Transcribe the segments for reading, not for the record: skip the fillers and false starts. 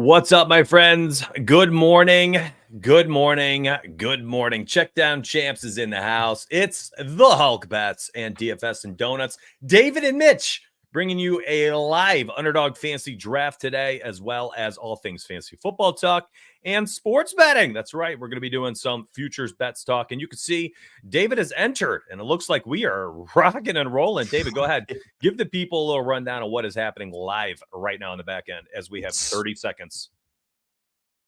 What's up, my friends? Good morning. Good morning. Good morning. Check down champs is in the house. It's the HulkBets and DFSnDonuts. David and Mitch bringing you a live Underdog Fantasy draft today, as well as all things fantasy football talk and sports betting. That's right. We're going to be doing some futures bets talk. And you can see David has entered, and it looks like we are rocking and rolling. David, go ahead. Give the people a little rundown of what is happening live right now on the back end as we have 30 seconds.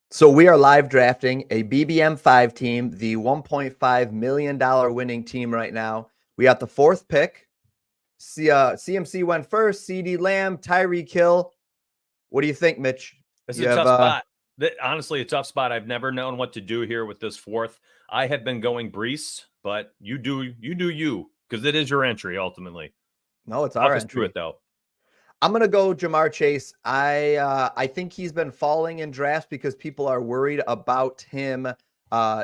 So we are live drafting a BBM5 team, the $1.5 million winning team right now. We got the fourth pick. CMC went first, CD Lamb, Tyreek Hill. What do you think, Mitch? This is a tough spot. Honestly, a tough spot. I've never known what to do here with this fourth. I have been going Brees, but you do you, because it is your entry ultimately. No, it's our entry. To it though. I'm gonna go Jamar Chase. I think he's been falling in drafts because people are worried about him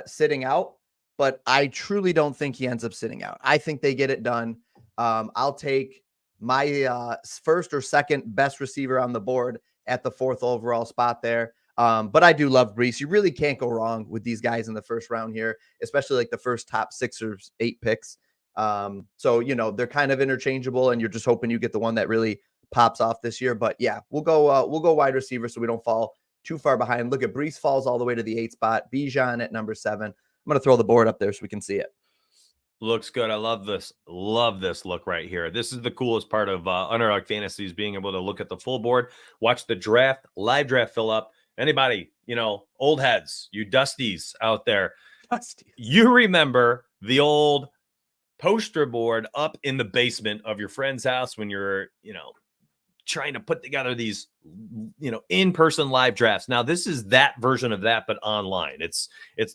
sitting out, but I truly don't think he ends up sitting out. I think they get it done. I'll take my first or second best receiver on the board at the fourth overall spot there. But I do love Brees. You really can't go wrong with these guys in the first round here, especially like the first top 6 or 8 picks. So, you know, they're kind of interchangeable and you're just hoping you get the one that really pops off this year. But yeah, we'll go wide receiver so we don't fall too far behind. Look at Brees falls all the way to the 8th spot. Bijan at number 7. I'm going to throw the board up there so we can see it. Looks good. I love this. Love this look right here. This is the coolest part of Underdog Fantasy is being able to look at the full board, watch the draft, live draft fill up. Anybody, you know, old heads, you dusties out there, you remember the old poster board up in the basement of your friend's house when you're, you know, trying to put together these, you know, in-person live drafts. Now, this is that version of that, but online. It's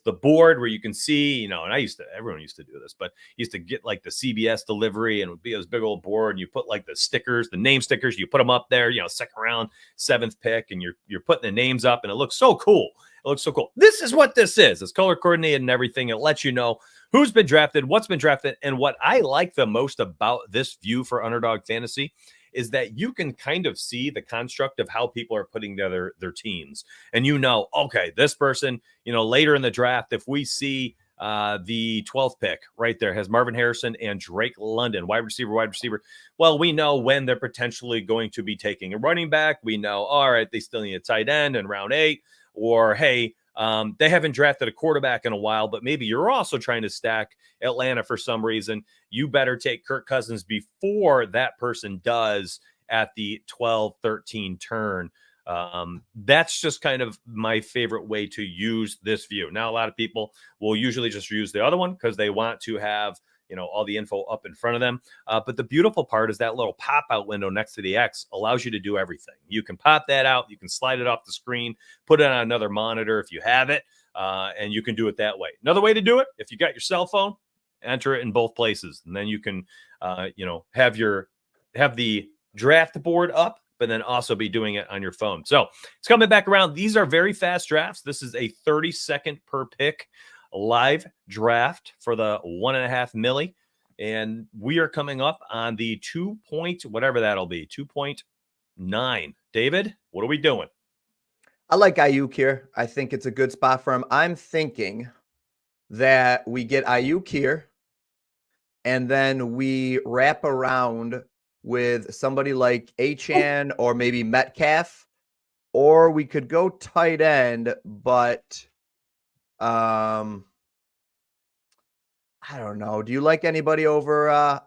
the board where you can see, you know, and everyone used to do this, but used to get like the CBS delivery and it would be this big old board and you put like the stickers, the name stickers, you put them up there, you know, second round, 7th pick, and you're putting the names up and it looks so cool. It looks so cool. This is what this is. It's color coordinated and everything. It lets you know who's been drafted, what's been drafted. And what I like the most about this view for Underdog Fantasy is that you can kind of see the construct of how people are putting together their teams. And you know, okay, this person, you know, later in the draft, if we see the 12th pick right there has Marvin Harrison and Drake London, wide receiver. Well, we know when they're potentially going to be taking a running back. We know, all right, they still need a tight end in round 8, or hey, they haven't drafted a quarterback in a while, but maybe you're also trying to stack Atlanta for some reason. You better take Kirk Cousins before that person does at the 12-13 turn. That's just kind of my favorite way to use this view. Now, a lot of people will usually just use the other one because they want to have, you know, all the info up in front of them. But the beautiful part is that little pop-out window next to the X allows you to do everything. You can pop that out. You can slide it off the screen, put it on another monitor if you have it, and you can do it that way. Another way to do it, if you got your cell phone, enter it in both places. And then you can, you know, have the draft board up, but then also be doing it on your phone. So it's coming back around. These are very fast drafts. This is a 30-second per pick live draft for the 1.5 milli, and we are coming up on the 2 point, whatever that'll be, 2.9. David, what are we doing? I like Ayuk here. I think it's a good spot for him. I'm thinking that we get Ayuk here, and then we wrap around with somebody like Achane or maybe Metcalf, or we could go tight end, but I don't know. Do you like anybody over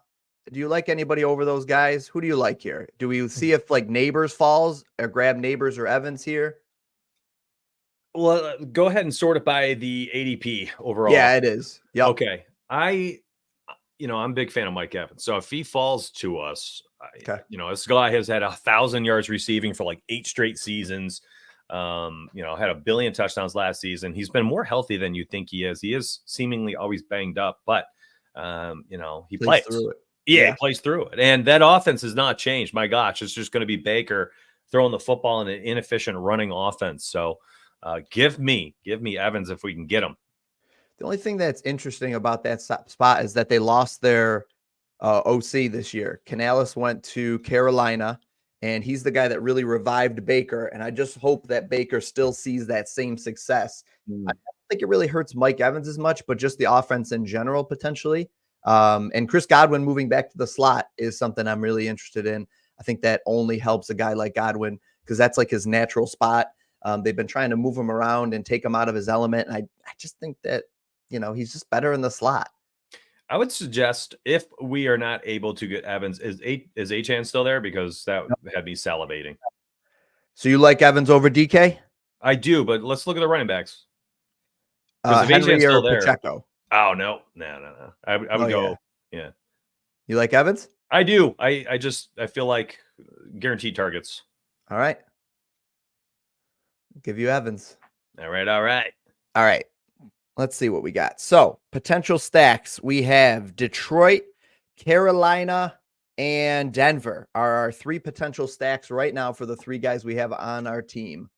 those guys? Who do you like here? Do we see if like Neighbors falls or grab Neighbors or Evans here? Well, go ahead and sort it by the ADP overall. Yeah, it is. Yep. Okay. I'm a big fan of Mike Evans. So if he falls to us, okay. You know, this guy has had 1,000 yards receiving for like 8 straight seasons. You know, had 1 billion touchdowns last season. He's been more healthy than you think he is. He is seemingly always banged up, but you know, he plays through it. Yeah, he plays through it. And that offense has not changed. My gosh, it's just going to be Baker throwing the football in an inefficient running offense. So give me Evans if we can get him. The only thing that's interesting about that spot is that they lost their OC this year. Canales went to Carolina, and he's the guy that really revived Baker. And I just hope that Baker still sees that same success. I don't think it really hurts Mike Evans as much, but just the offense in general, potentially. And Chris Godwin moving back to the slot is something I'm really interested in. I think that only helps a guy like Godwin because that's like his natural spot. They've been trying to move him around and take him out of his element. And I just think that, he's just better in the slot. I would suggest if we are not able to get Evans, is Achane still there? Because that had me salivating. So you like Evans over DK? I do, but let's look at the running backs. Because if Henry Achane's or still there, Pacheco? oh no. I would go. Yeah. You like Evans? I do. I feel like guaranteed targets. All right. I'll give you Evans. All right. Let's see what we got. So potential stacks. We have Detroit, Carolina, and Denver are our three potential stacks right now for the three guys we have on our team.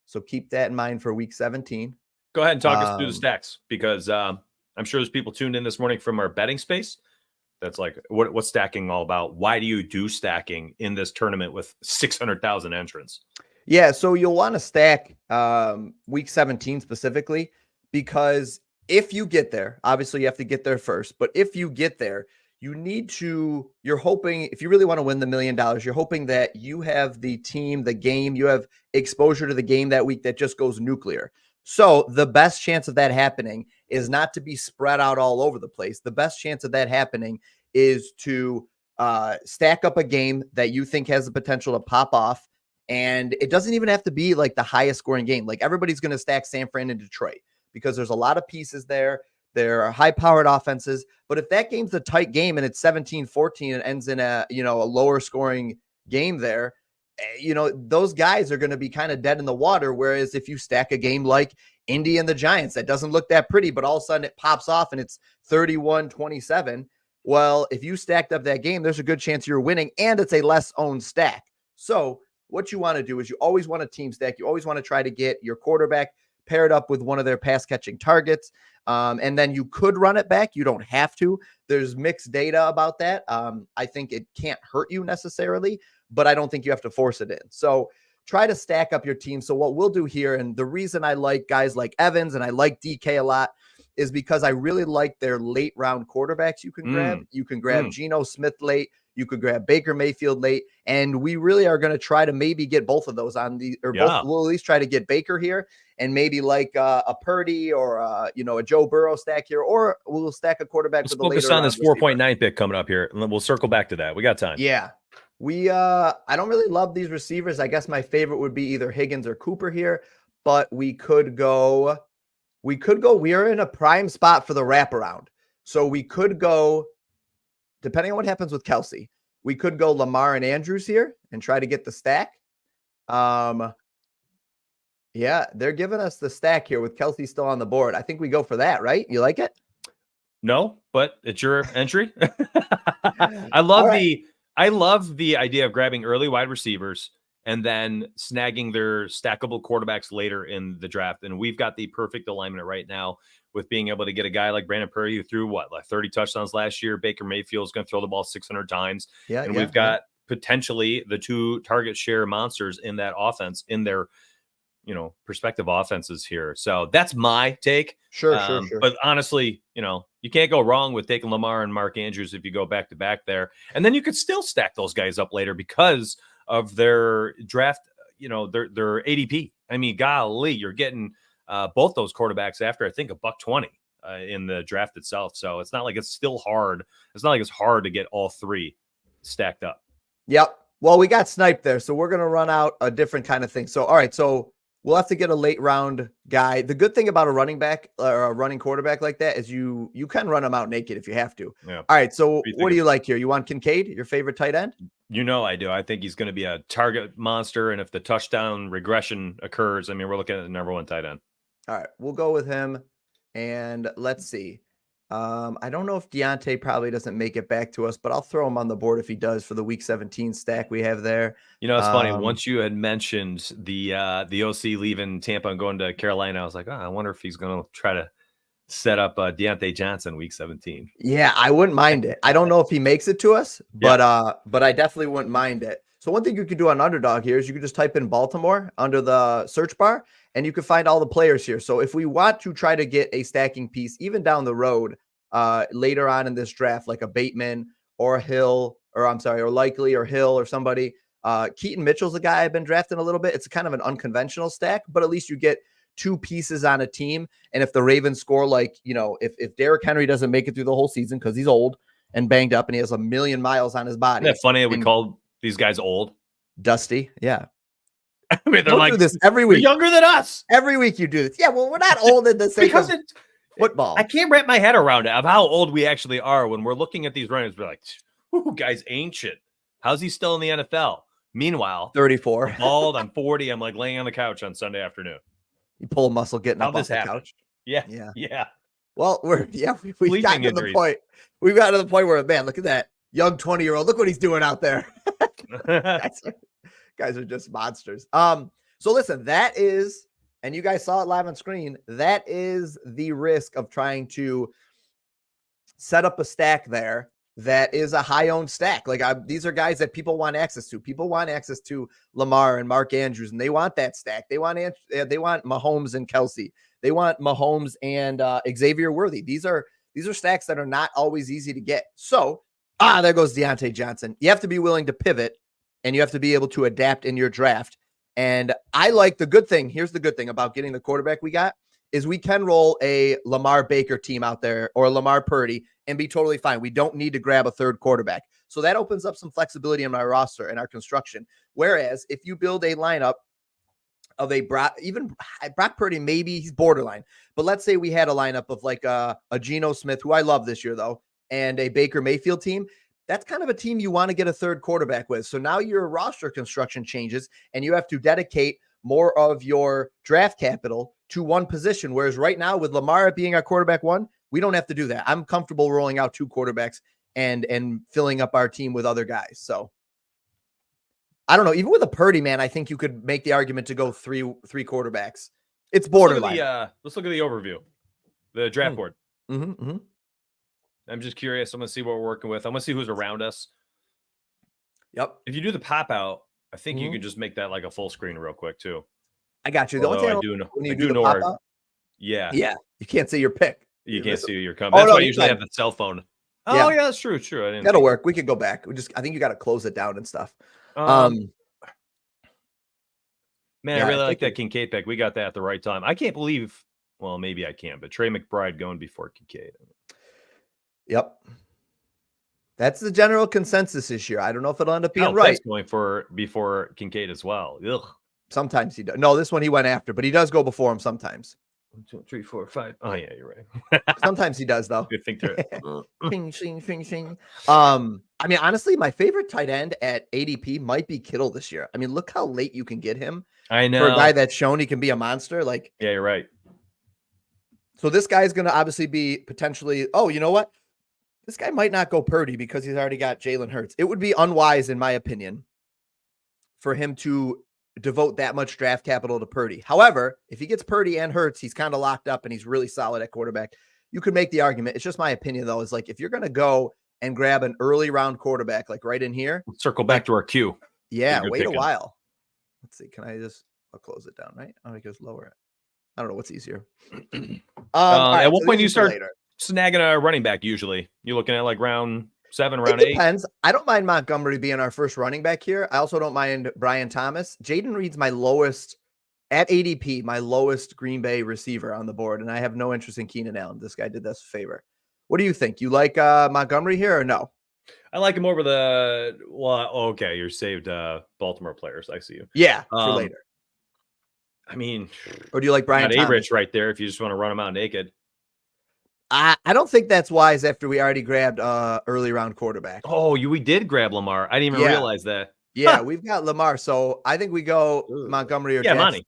So keep that in mind for week 17. Go ahead and talk us through the stacks because I'm sure there's people tuned in this morning from our betting space. That's like, what's stacking all about? Why do you do stacking in this tournament with 600,000 entrants? Yeah, so you'll want to stack week 17 specifically because if you get there, obviously you have to get there first, but if you get there, you're hoping, if you really want to win the $1 million, you're hoping that you have the team, the game, you have exposure to the game that week that just goes nuclear. So the best chance of that happening is not to be spread out all over the place. The best chance of that happening is to stack up a game that you think has the potential to pop off. And it doesn't even have to be like the highest scoring game. Like everybody's going to stack San Fran and Detroit because there's a lot of pieces there. There are high powered offenses, but if that game's a tight game and it's 17-14 and ends in a lower scoring game there, those guys are going to be kind of dead in the water. Whereas if you stack a game like Indy and the Giants, that doesn't look that pretty, but all of a sudden it pops off and it's 31-27. Well, if you stacked up that game, there's a good chance you're winning and it's a less owned stack. So what you want to do is you always want a team stack. You always want to try to get your quarterback paired up with one of their pass catching targets. And then you could run it back. You don't have to. There's mixed data about that. I think it can't hurt you necessarily, but I don't think you have to force it in. So try to stack up your team. So what we'll do here, and the reason I like guys like Evans and I like DK a lot is because I really like their late round quarterbacks you can grab. You can grab Geno Smith late. You could grab Baker Mayfield late. And we really are going to try to maybe get both of those on the, or both. We'll at least try to get Baker here and maybe like a Purdy or a Joe Burrow stack here, or we'll stack a quarterback. Let's focus on this 4.9 pick coming up here, and then we'll circle back to that. We got time. Yeah. I don't really love these receivers. I guess my favorite would be either Higgins or Cooper here, but we could go, we are in a prime spot for the wraparound. So we could go, depending on what happens with Kelsey, we could go Lamar and Andrews here and try to get the stack. Yeah, they're giving us the stack here with Kelsey still on the board. I think we go for that, right? You like it? No, but it's your entry. I love the idea of grabbing early wide receivers and then snagging their stackable quarterbacks later in the draft. And we've got the perfect alignment right now with being able to get a guy like Brandon Purdy who threw like 30 touchdowns last year. Baker Mayfield is going to throw the ball 600 times. And we've got potentially the two target share monsters in that offense in their, prospective offenses here. So that's my take. Sure. But honestly, you can't go wrong with taking Lamar and Mark Andrews if you go back to back there. And then you could still stack those guys up later because of their draft, their ADP. I mean, golly, you're getting both those quarterbacks after, I think, $120 in the draft itself. So it's not like it's still hard. It's not like it's hard to get all three stacked up. Yep. Well, we got sniped there. So we're going to run out a different kind of thing. So, all right. So we'll have to get a late round guy. The good thing about a running back or a running quarterback like that is you can run them out naked if you have to. Yeah. All right. So what do you like here? You want Kincaid, your favorite tight end? I do. I think he's going to be a target monster. And if the touchdown regression occurs, I mean, we're looking at the number one tight end. All right. We'll go with him. And let's see. I don't know if Deontay probably doesn't make it back to us, but I'll throw him on the board if he does for the week 17 stack we have there. It's funny. Once you had mentioned the OC leaving Tampa and going to Carolina, I was like, I wonder if he's going to try to set up Deontay Johnson week 17. Yeah, I wouldn't mind it. I don't know if he makes it to us, but I definitely wouldn't mind it. So one thing you could do on Underdog here is you could just type in Baltimore under the search bar, and you can find all the players here. So if we want to try to get a stacking piece, even down the road, later on in this draft, like a Bateman or a Hill, or Likely or Hill or somebody, Keaton Mitchell's a guy I've been drafting a little bit. It's kind of an unconventional stack, but at least you get two pieces on a team. And if the Ravens score, like, if Derrick Henry doesn't make it through the whole season because he's old and banged up and he has 1,000,000 miles on his body. Isn't that funny that we called these guys old? Dusty. Yeah. I mean, they're like, do this every week. You're younger than us. Every week you do this. Yeah, well, we're not old in the same because it's football. I can't wrap my head around it of how old we actually are when we're looking at these runners. We're like, ooh, guy's ancient. How's he still in the NFL? Meanwhile, 34. I'm bald, I'm 40. I'm like laying on the couch on Sunday afternoon. You pull a muscle getting up off the couch. Yeah. Well, we've gotten to the point. We've gotten to the point where, man, look at that young 20-year-old. Look what he's doing out there. guys are just monsters. So listen, that is, and you guys saw it live on screen, that is the risk of trying to set up a stack there that is a high-owned stack. Like, these are guys that people want access to. People want access to Lamar and Mark Andrews, and they want that stack. They want Mahomes and Kelsey. They want Mahomes and Xavier Worthy. These are stacks that are not always easy to get. So, there goes Deontay Johnson. You have to be willing to pivot, and you have to be able to adapt in your draft. And I like the good thing. Here's the good thing about getting the quarterback we got is we can roll a Lamar Baker team out there or Lamar Purdy and be totally fine. We don't need to grab a third quarterback. So that opens up some flexibility in my roster and our construction. Whereas if you build a lineup of Brock Purdy, maybe he's borderline, but let's say we had a lineup of like a Geno Smith, who I love this year though, and a Baker Mayfield team. That's kind of a team you want to get a third quarterback with. So now your roster construction changes and you have to dedicate more of your draft capital to one position. Whereas right now with Lamar being our quarterback one, we don't have to do that. I'm comfortable rolling out two quarterbacks and filling up our team with other guys. So I don't know. Even with a Purdy, man, I think you could make the argument to go three quarterbacks. It's borderline. Let's look at the overview, the draft board. Mm-hmm. I'm just curious. I'm going to see what we're working with. I'm going to see who's around us. Yep. If you do the pop out, I think you can just make that like a full screen real quick too. I got you. The only thing I do know when you do the pop out, yeah, you can't see your pick. You can't see who you're coming. That's why I usually have the cell phone. Oh yeah, that's true. That'll work. We could go back. I think you got to close it down and stuff. Man, I really like that Kincaid pick. We got that at the right time. I can't believe. Well, maybe I can, but Trey McBride going before Kincaid. Yep. That's the general consensus this year. I don't know if it'll end up being right. Going before Kincaid as well. Ugh. Sometimes he does. No, this one he went after, but he does go before him sometimes. 1, 2, 3, 4, 5. Oh yeah, you're right. Sometimes he does though. You think through it. I mean, honestly, my favorite tight end at ADP might be Kittle this year. I mean, look how late you can get him. I know. For a guy that's shown he can be a monster. Like, yeah, you're right. So this guy's going to obviously be potentially. Oh, you know what? This guy might not go Purdy because he's already got Jalen Hurts. It would be unwise, in my opinion, for him to devote that much draft capital to Purdy. However, if he gets Purdy and Hurts, he's kind of locked up and he's really solid at quarterback. You could make the argument. It's just my opinion, though, is like if you're going to go and grab an early round quarterback, like right in here. Let's circle back to our queue. Yeah, wait a while. Let's see. I'll close it down, right? Oh, it goes lower. I don't know what's easier. At what point do you start snagging a running back? Usually you're looking at like round 7, round 8. Depends. I don't mind Montgomery being our first running back here. I also don't mind Brian Thomas. Jaden Reed's my lowest at ADP, my lowest Green Bay receiver on the board. And I have no interest in Keenan Allen. This guy did us a favor. What do you think? You like Montgomery here or no? I like him over the, okay. You're saved Baltimore players. I see you. Yeah. For later. I mean, or do you like Brian Thomas? A-Rich right there if you just want to run him out naked. I don't think that's wise after we already grabbed early round quarterback. Oh, we did grab Lamar. I didn't even realize that. Yeah, we've got Lamar. So I think we go Montgomery or Monty.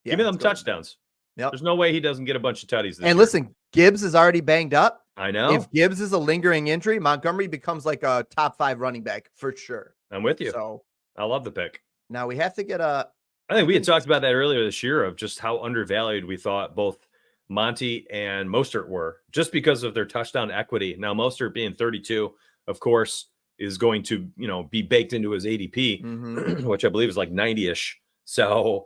Yeah, give me them touchdowns. Yep. There's no way he doesn't get a bunch of tutties this year. Listen, Gibbs is already banged up. I know. If Gibbs is a lingering injury, Montgomery becomes like a top 5 running back for sure. I'm with you. So I love the pick. Now we have to get I think we had talked about that earlier this year of just how undervalued we thought both Monty and Mostert were, just because of their touchdown equity. Now, Mostert being 32, of course, is going to, be baked into his ADP, which I believe is like 90-ish. So,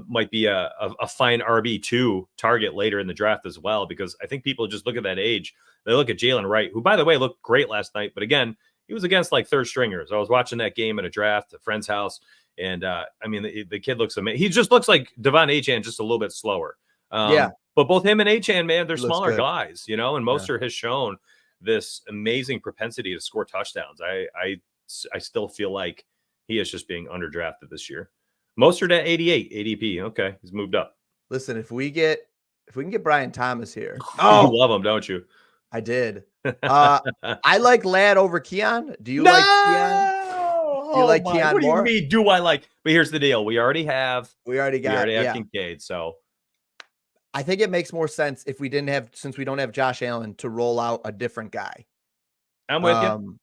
might be a fine RB2 target later in the draft as well, because I think people just look at that age. They look at Jalen Wright, who, by the way, looked great last night. But again, he was against like third stringers. I was watching that game at a draft at a friend's house. And the kid looks amazing. He just looks like Devon Achane, just a little bit slower. But both him and Achane, man, they're smaller guys, and Mostert has shown this amazing propensity to score touchdowns. I still feel like he is just being underdrafted this year. Mostert at 88 ADP. Okay, he's moved up. Listen, if we can get Brian Thomas here. Oh, you love him, don't you? I did. I like Ladd over Keon. Do you like Keon? Do you like Keon what more? What do you mean, do I like? But here's the deal. We already have got Kincaid, so I think it makes more sense if since we don't have Josh Allen, to roll out a different guy. I'm with you.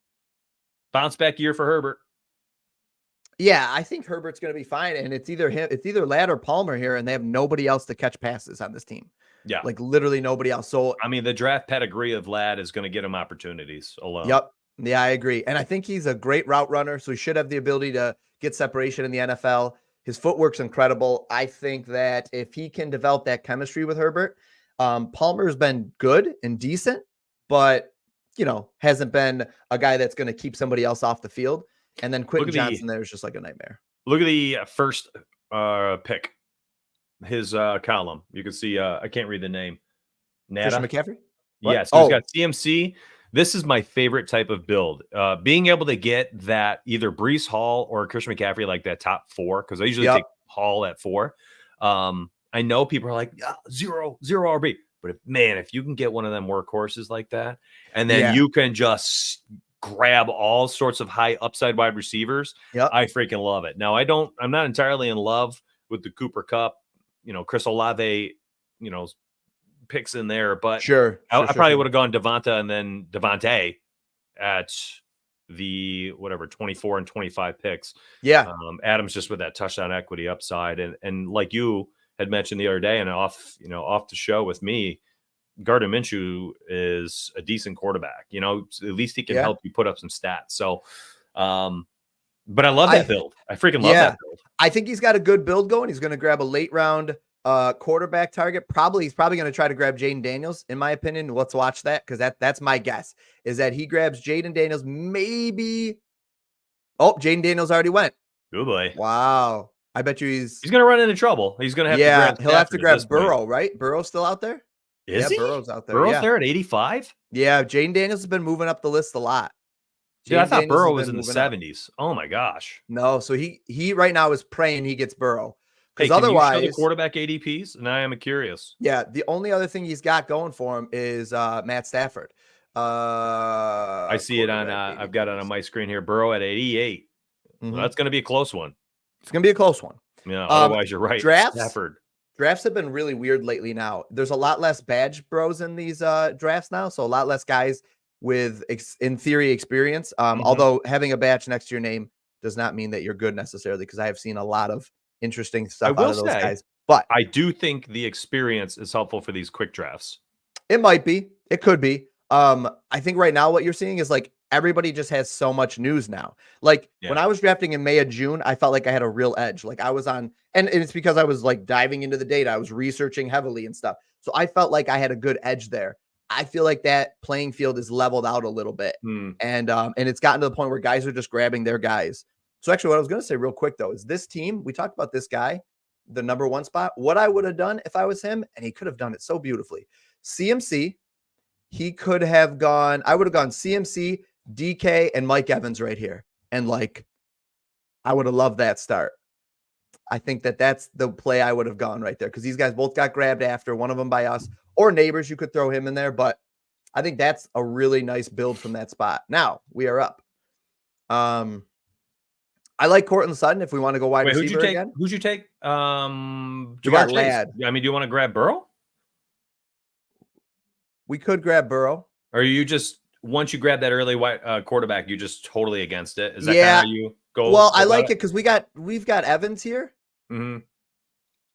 Bounce back year for Herbert. Yeah, I think Herbert's going to be fine, and it's either Ladd or Palmer here, and they have nobody else to catch passes on this team. Yeah, like literally nobody else. So the draft pedigree of Ladd is going to get him opportunities alone. Yep. Yeah, I agree, and I think he's a great route runner, so he should have the ability to get separation in the NFL. His footwork's incredible. I think that if he can develop that chemistry with Herbert, Palmer's been good and decent, but hasn't been a guy that's going to keep somebody else off the field. And then Quentin Johnson there is just like a nightmare. Look at the first pick, his column. You can see, I can't read the name. Christian McCaffrey? What? Yes. Yeah, so he's got CMC. This is my favorite type of build. Being able to get that either Breece Hall or Christian McCaffrey, like that top 4, because I usually take Hall at 4. I know people are like, zero RB. But if you can get one of them workhorses like that, and then you can just grab all sorts of high upside wide receivers, I freaking love it. Now, I'm not entirely in love with the Cooper Kupp, Chris Olave, picks in there, but I probably would have gone Devonta and then Devontae at the 24 and 25 picks. Adams just with that touchdown equity upside, and like you had mentioned the other day, and off the show with me, Gardner Minshew is a decent quarterback. At least he can help you put up some stats. So, but I love that build. I freaking love that build. I think he's got a good build going. He's going to grab a late round quarterback target. He's probably going to try to grab Jaden Daniels, in my opinion. Let's watch that, because that's my guess, is that he grabs Jaden Daniels. Maybe. Oh, Jaden Daniels already went. Good boy. Wow. I bet you he's going to run into trouble. He's going to have to grab he'll have to grab Burrow, right? Burrow's still out there? Is he? Burrow's out there. Burrow's there at 85? Yeah, Jaden Daniels has been moving up the list a lot. Dude, I thought Burrow was in the 70s. Oh my gosh. No, so he right now is praying he gets Burrow. Because otherwise, can you show the quarterback ADPs? And I am curious. Yeah, the only other thing he's got going for him is Matt Stafford. I see it on. I've got it on my screen here. Burrow at 88. Well, that's going to be a close one. It's going to be a close one. Yeah. Otherwise, you're right. Drafts have been really weird lately. Now there's a lot less badge bros in these drafts now, so a lot less guys with in theory experience. Although having a badge next to your name does not mean that you're good necessarily, because I have seen a lot of interesting stuff out of those guys. But I do think the experience is helpful for these quick drafts. It might be. It could be. I think right now what you're seeing is like everybody just has so much news now. Like when I was drafting in May and June, I felt like I had a real edge. Like I was on, and it's because I was like diving into the data. I was researching heavily and stuff. So I felt like I had a good edge there. I feel like that playing field is leveled out a little bit. And it's gotten to the point where guys are just grabbing their guys. So actually what I was going to say real quick though, is this team, we talked about this guy, the number 1 spot, what I would have done if I was him, and he could have done it so beautifully. CMC, he could have gone, I would have gone CMC, DK, and Mike Evans right here. And like, I would have loved that start. I think that's the play I would have gone right there, because these guys both got grabbed after, one of them by us, or neighbors. You could throw him in there, but I think that's a really nice build from that spot. Now we are up. I like Courtland Sutton if we want to go wide receiver again. Who'd you take? We got Ladd. I mean, do you want to grab Burrow? We could grab Burrow. Or are you just, once you grab that early quarterback, you just totally against it? Is that kind of how you go? Well, I like it because we've got Evans here. And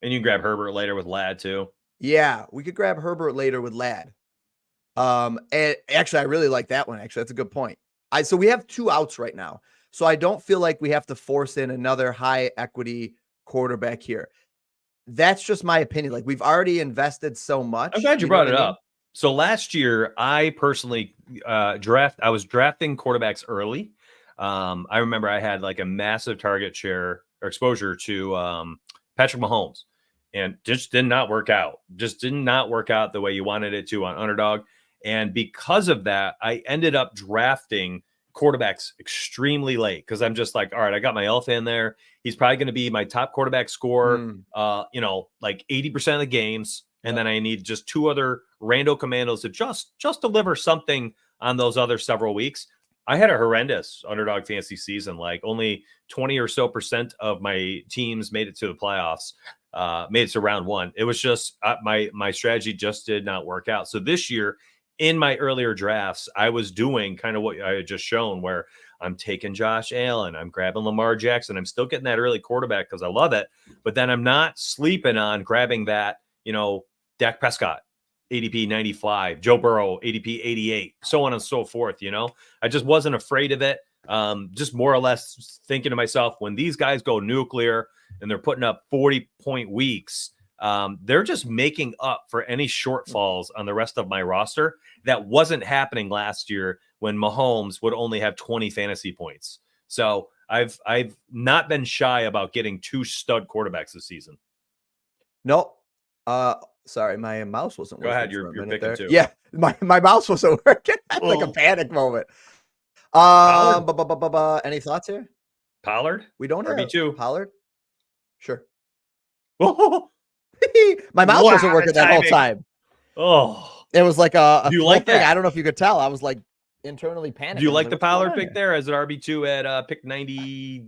you grab Herbert later with Ladd too. Yeah, we could grab Herbert later with Ladd. And actually, I really like that one. Actually, that's a good point. So we have 2 outs right now. So I don't feel like we have to force in another high equity quarterback here. That's just my opinion. Like, we've already invested so much. I'm glad you know brought what it I mean? up. So last year, I personally I was drafting quarterbacks early. I remember I had like a massive target share or exposure to Patrick Mahomes, and just did not work out. Just did not work out the way you wanted it to on Underdog. And because of that, I ended up drafting quarterbacks extremely late because I'm just like, all right, I got my alpha in there. He's probably going to be my top quarterback scorer, like 80% of the games. And then I need just 2 other rando commandos to just deliver something on those other several weeks. I had a horrendous Underdog Fantasy season. Like only 20 or so % of my teams made it to the playoffs, made it to round 1. It was just my strategy just did not work out. So this year, in my earlier drafts, I was doing kind of what I had just shown, where I'm taking Josh Allen, I'm grabbing Lamar Jackson, I'm still getting that early quarterback because I love it, but then I'm not sleeping on grabbing that, Dak Prescott, ADP 95, Joe Burrow, ADP 88, so on and so forth. I just wasn't afraid of it. Just more or less thinking to myself, when these guys go nuclear and they're putting up 40-point weeks, they're just making up for any shortfalls on the rest of my roster. That wasn't happening last year when Mahomes would only have 20 fantasy points. So I've not been shy about getting 2 stud quarterbacks this season. No, sorry, my mouse wasn't Go working ahead, for a you're minute picking there. 2. Yeah, my mouse wasn't working. That's like a panic moment. Pollard? Any thoughts here? Pollard? We don't have RB2. Pollard. Sure. Oh, My mouse wasn't wow, working that whole time. Oh, It was like a do you thrill like thing. that? I don't know if you could tell. I was like internally panicking. Do you like like, the "What's going Pollard on pick here?" there as an RB2 at pick 90?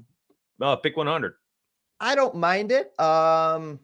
Pick 100. I don't mind it. I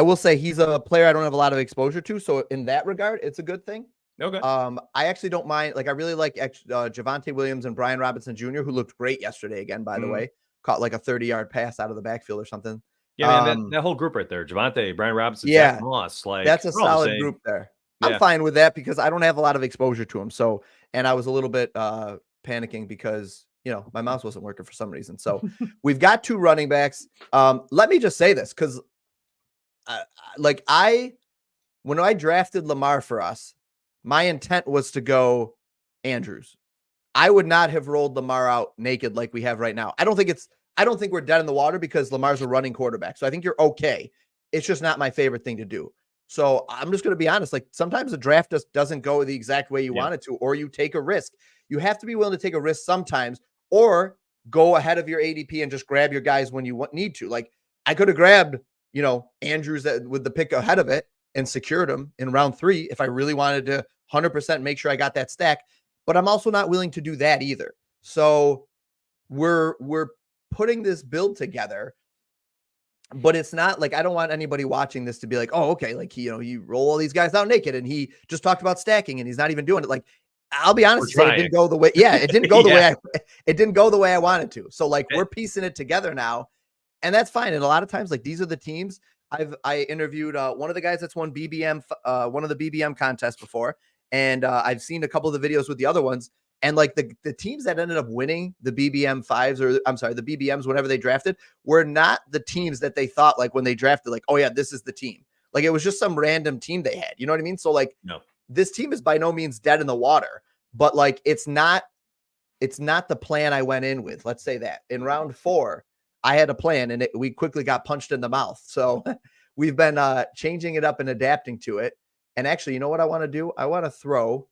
will say he's a player I don't have a lot of exposure to, so in that regard, it's a good thing. Okay. I actually don't mind. Like, I really like Javonte Williams and Brian Robinson Jr., who looked great yesterday again, by the way. Caught like a 30-yard pass out of the backfield or something. Yeah, man, that whole group right there, Javonte, Brian Robinson, Yeah, Zach Moss, like that's a we're all the solid same. group there. Yeah. I'm fine with that because I don't have a lot of exposure to him. So, and I was a little bit panicking because, my mouse wasn't working for some reason. So we've got 2 running backs. Let me just say this because when I drafted Lamar for us, my intent was to go Andrews. I would not have rolled Lamar out naked like we have right now. I don't think we're dead in the water because Lamar's a running quarterback. So I think you're okay. It's just not my favorite thing to do. So I'm just going to be honest. Like, sometimes the draft just doesn't go the exact way you want it to, or you take a risk. You have to be willing to take a risk sometimes, or go ahead of your ADP and just grab your guys when you need to. Like, I could have grabbed, Andrews with the pick ahead of it and secured him in round 3 if I really wanted to 100% make sure I got that stack. But I'm also not willing to do that either. So we're putting this build together, but it's not like, I don't want anybody watching this to be like, oh, okay, like you roll all these guys out naked and he just talked about stacking and he's not even doing it. Like, I'll be honest, it didn't go the way. Yeah, it didn't go the way it didn't go the way I wanted to. So like, we're piecing it together now, and that's fine. And a lot of times, like, these are the teams I interviewed one of the guys that's won BBM, one of the BBM contests before. And I've seen a couple of the videos with the other ones. And like the teams that ended up winning the BBM 5s, or I'm sorry, the BBMs, whenever they drafted, were not the teams that they thought, like, when they drafted, like, oh yeah, this is the team. Like, it was just some random team they had. You know what I mean? So like, No. This team is by no means dead in the water, but like, it's not the plan I went in with. Let's say that in round 4, I had a plan and we quickly got punched in the mouth. So we've been changing it up and adapting to it. And actually, you know what I want to do? I want to throw.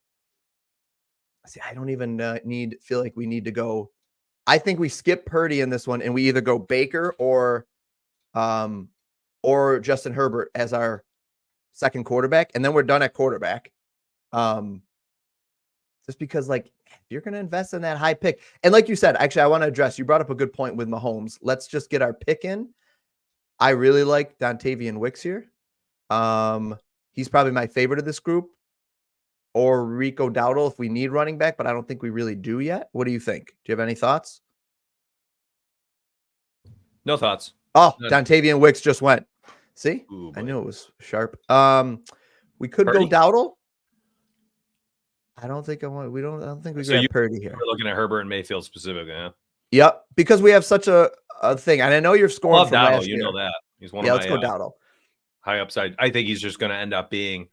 See, I don't even feel like we need to go. I think we skip Purdy in this one, and we either go Baker or Justin Herbert as our second quarterback, and then we're done at quarterback. Just because, like, if you're going to invest in that high pick, and like you said, actually, I want to address. You brought up a good point with Mahomes. Let's just get our pick in. I really like Dontavian Wicks here. He's probably my favorite of this group, or Rico Dowdle if we need running back, but I don't think we really do yet. What do you think? Do you have any thoughts? No thoughts. Oh, Dontavian Wicks just went. See, Ooh, I boy. knew it was sharp. We could Purdy? go Dowdle. I don't think I want. I don't think we So grab Purdy here. we're looking at Herbert and Mayfield specifically, huh? Yep, because we have such a thing, and I know you're scoring Love from Dowdle, last you year. know that. He's one Yeah, of let's my go Dowdle. high upside. I think he's just going to end up being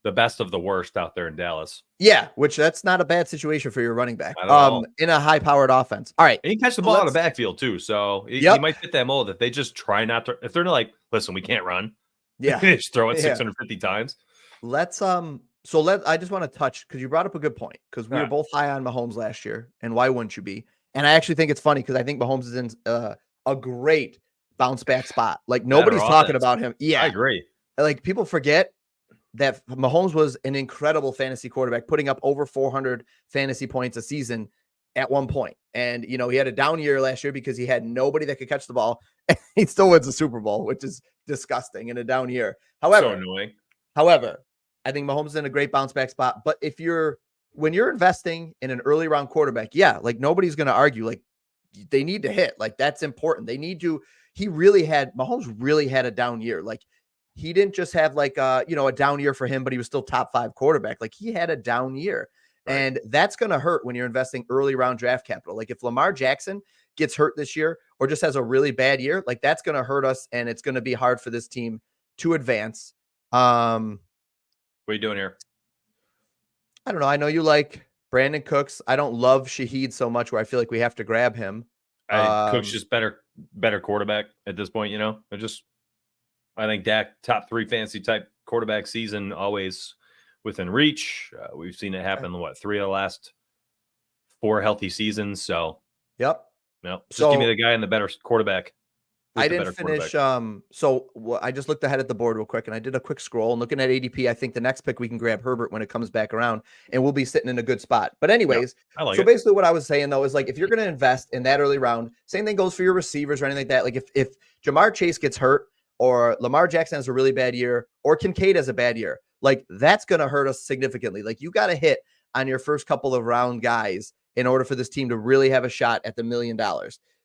the best of the worst out there in Dallas. Yeah, which that's not a bad situation for your running back. Not at all. In a high-powered offense. All right. And he can catch the ball out of the backfield too, so he might fit that mold. If they just try not to, if they're like, listen, we can't run. Yeah, just throw it 650 times. Let's I just want to touch because you brought up a good point because we were both high on Mahomes last year, and why wouldn't you be? And I actually think it's funny because I think Mahomes is in a great bounce back spot. Like nobody's talking about him. Yeah, I agree. Like people forget that Mahomes was an incredible fantasy quarterback, putting up over 400 fantasy points a season at one point. And, you know, he had a down year last year because he had nobody that could catch the ball. He still wins the Super Bowl, which is disgusting in a down year. However, so annoying. I think Mahomes is in a great bounce back spot. But when you're investing in an early round quarterback, yeah, like nobody's going to argue. Like they need to hit. Like that's important. Mahomes really had a down year. Like he didn't just have like a down year for him, but he was still top 5 quarterback. Like he had a down year. Right. And that's going to hurt when you're investing early round draft capital. Like if Lamar Jackson gets hurt this year or just has a really bad year, like that's going to hurt us. And it's going to be hard for this team to advance. What are you doing here? I don't know. I know you like Brandon Cooks. I don't love Shaheed so much where I feel like we have to grab him. Cooks just better quarterback at this point, you know. I think Dak top 3 fantasy type quarterback season always within reach. We've seen it happen 3 of the last 4 healthy seasons. So just give me the guy in the better quarterback. I didn't finish. I just looked ahead at the board real quick and I did a quick scroll and looking at ADP. I think the next pick we can grab Herbert when it comes back around and we'll be sitting in a good spot. But anyways, basically what I was saying though is like if you're going to invest in that early round, same thing goes for your receivers or anything like that. Like if Jamar Chase gets hurt or Lamar Jackson has a really bad year or Kincaid has a bad year, like that's going to hurt us significantly. Like you got to hit on your first couple of round guys in order for this team to really have a shot at the $1 million.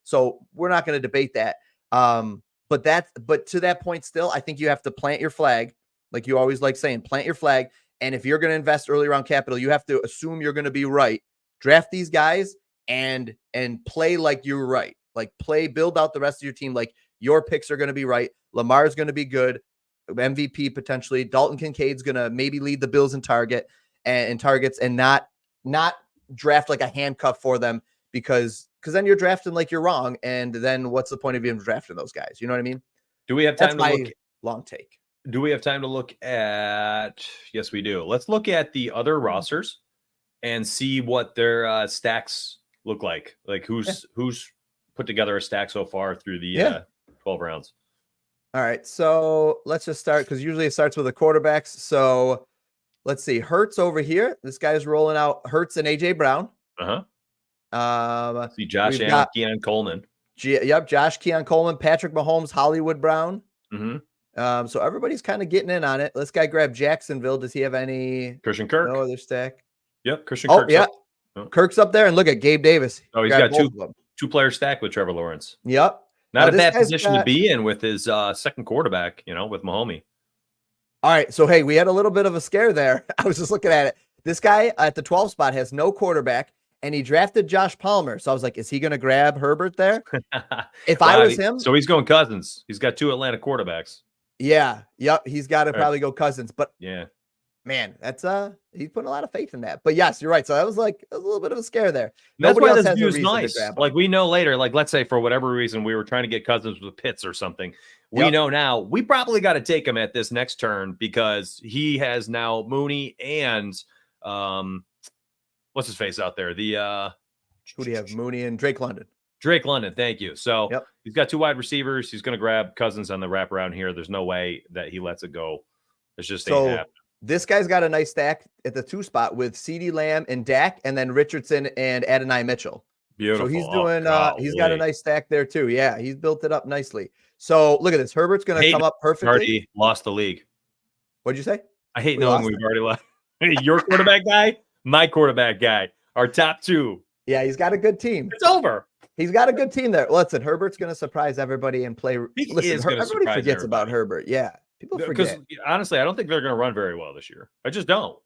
So we're not going to debate that. But to that point still, I think you have to plant your flag. Like you always like saying, plant your flag. And if you're going to invest early round capital, you have to assume you're going to be right. Draft these guys and play like you're right. Like build out the rest of your team. Like your picks are going to be right. Lamar's going to be good. MVP potentially. Dalton Kincaid's going to maybe lead the Bills in targets and not draft like a handcuff for them because then you're drafting like you're wrong. And then what's the point of even drafting those guys? You know what I mean? Do we have time to look? Long take. Do we have time to look at? Yes, we do. Let's look at the other rosters and see what their stacks look like. Like who's put together a stack so far through the 12 rounds. All right. So let's just start because usually it starts with the quarterbacks. So let's see. Hurts over here. This guy's rolling out Hurts and AJ Brown. See Josh Allen, Keon Coleman. Josh, Keon Coleman, Patrick Mahomes, Hollywood Brown. So everybody's kind of getting in on it. Let's grab Jacksonville. Does he have any? Christian Kirk. No other stack. Yep, Christian Kirk. Yeah. Kirk's up there, and look at Gabe Davis. Oh, he's got two-player stack with Trevor Lawrence. Yep. Not a bad position to be in with his second quarterback, with Mahomes. All right. So, hey, we had a little bit of a scare there. I was just looking at it. This guy at the 12 spot has no quarterback, and he drafted Josh Palmer. So I was like, is he going to grab Herbert there? If I was him. So he's going Cousins. He's got 2 Atlanta quarterbacks. Yeah. Yep. He's got to probably go Cousins. But yeah, man, that's he's putting a lot of faith in that. But yes, you're right. So that was like a little bit of a scare there. That's why this view is nice. Like we know later, like let's say for whatever reason we were trying to get Cousins with Pitts or something. We know now we probably got to take him at this next turn because he has now Mooney and what's his face out there? The who do you have? Mooney and Drake London. Drake London, thank you. So he's got 2 wide receivers. He's going to grab Cousins on the wraparound here. There's no way that he lets it go. It's just ain't happening. This guy's got a nice stack at the 2 spot with CeeDee Lamb and Dak, and then Richardson and Adonai Mitchell. Beautiful. So he's doing. He's got a nice stack there too. Yeah, he's built it up nicely. So look at this. Herbert's going to come up perfectly. Already lost the league. What'd you say? I hate knowing we've already lost. Your quarterback guy, my quarterback guy, our top 2. Yeah, he's got a good team. It's over. He's got a good team there. Listen, Herbert's going to surprise everybody and play. Listen, everybody forgets about Herbert. Yeah. People forget. Because honestly, I don't think they're going to run very well this year. I just don't.